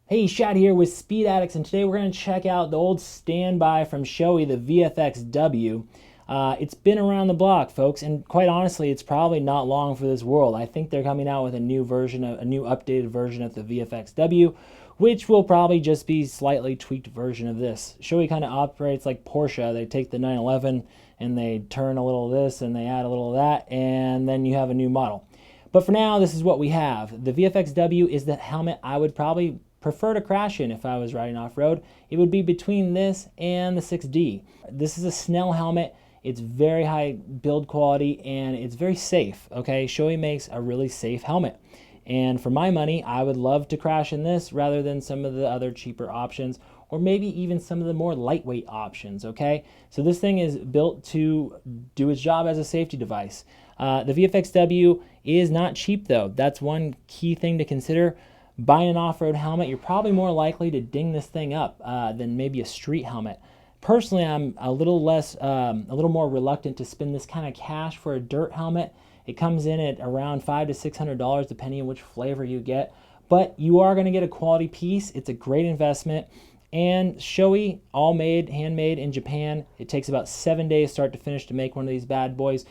Hey, Shad here with Speed Addicts, and today we're going to check out the old standby from Shoei, the VFX-W. It's been around the block, folks, and quite honestly, it's probably not long for this world. I think they're coming out with a new updated version of the VFX-W, which will probably just be a slightly tweaked version of this. Shoei kind of operates like Porsche. They take the 911 and they turn a little of this and they add a little of that, and then you have a new model. But for now, this is what we have. The VFX-W is the helmet I would probably prefer to crash in if I was riding off-road. It would be between this and the 6D. This is a Snell helmet. It's very high build quality and it's very safe, okay? Shoei makes a really safe helmet. And for my money, I would love to crash in this rather than some of the other cheaper options, or maybe even some of the more lightweight options, okay? So this thing is built to do its job as a safety device. The VFX-W is not cheap though. That's one key thing to consider. Buying an off-road helmet, you're probably more likely to ding this thing up than maybe a street helmet. Personally, I'm a little more reluctant to spend this kind of cash for a dirt helmet. It comes in at around $500 to $600 depending on which flavor you get, but you are going to get a quality piece. It's a great investment, and Shoei, all made, handmade in Japan. It takes about 7 days start to finish to make one of these bad boys.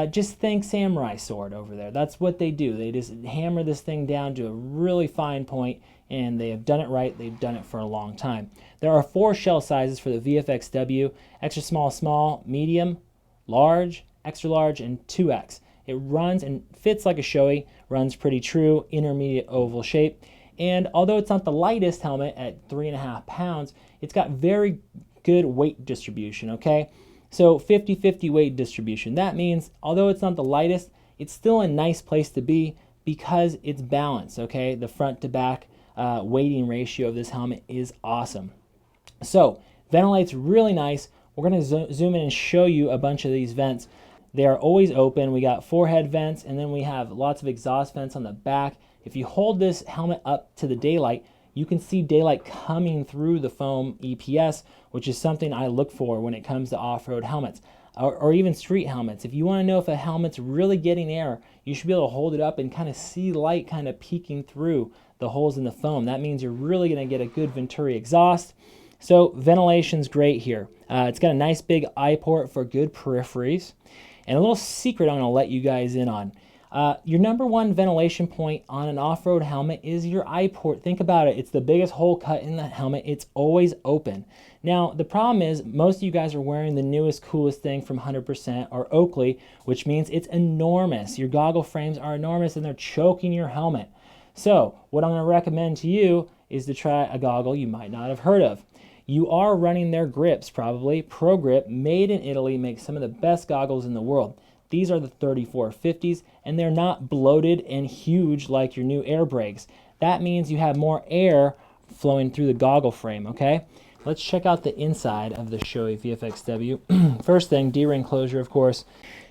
Just think samurai sword over there. That's what they do. They just hammer this thing down to a really fine point, and they have done it right. They've done it for a long time. There are 4 shell sizes for the VFX-W: extra small, small, medium, large, extra large, and 2X. It runs and fits like a Shoei, runs pretty true, intermediate oval shape. And although it's not the lightest helmet at 3.5 pounds, it's got very good weight distribution, okay? So 50-50 weight distribution. That means although it's not the lightest, it's still a nice place to be because it's balanced, okay? The front to back weighting ratio of this helmet is awesome. So ventilate's really nice. We're going to zoom in and show you a bunch of these vents. They are always open. We got 4 head vents, and then we have lots of exhaust vents on the back. If you hold this helmet up to the daylight, you can see daylight coming through the foam EPS, which is something I look for when it comes to off-road helmets or even street helmets. If you want to know if a helmet's really getting air, you should be able to hold it up and kind of see light kind of peeking through the holes in the foam. That means you're really going to get a good Venturi exhaust. So ventilation's great here. It's got a nice big eye port for good peripheries. And a little secret I'm going to let you guys in on. Your number one ventilation point on an off-road helmet is your eye port. Think about it. It's the biggest hole cut in the helmet. It's always open. Now, the problem is most of you guys are wearing the newest, coolest thing from 100% or Oakley, which means it's enormous. Your goggle frames are enormous and they're choking your helmet. So what I'm going to recommend to you is to try a goggle you might not have heard of. You are running their grips, probably. Pro Grip, made in Italy, makes some of the best goggles in the world. These are the 3450s, and they're not bloated and huge like your new air brakes. That means you have more air flowing through the goggle frame, okay? Let's check out the inside of the Shoei VFX-W. First thing, D-ring closure, of course.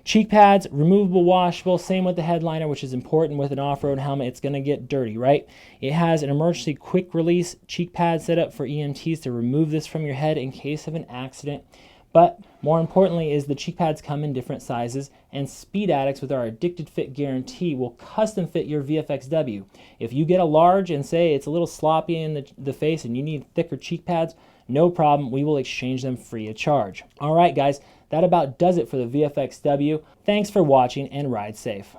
Cheek pads, removable, washable, same with the headliner, which is important with an off-road helmet. It's going to get dirty, right? It has an emergency quick release cheek pad set up for EMTs to remove this from your head in case of an accident. But more importantly is the cheek pads come in different sizes, and Speed Addicts with our Addicted Fit guarantee will custom fit your VFX-W. If you get a large and say it's a little sloppy in the face and you need thicker cheek pads, no problem, we will exchange them free of charge. All right, guys, that about does it for the VFX-W. Thanks for watching and ride safe.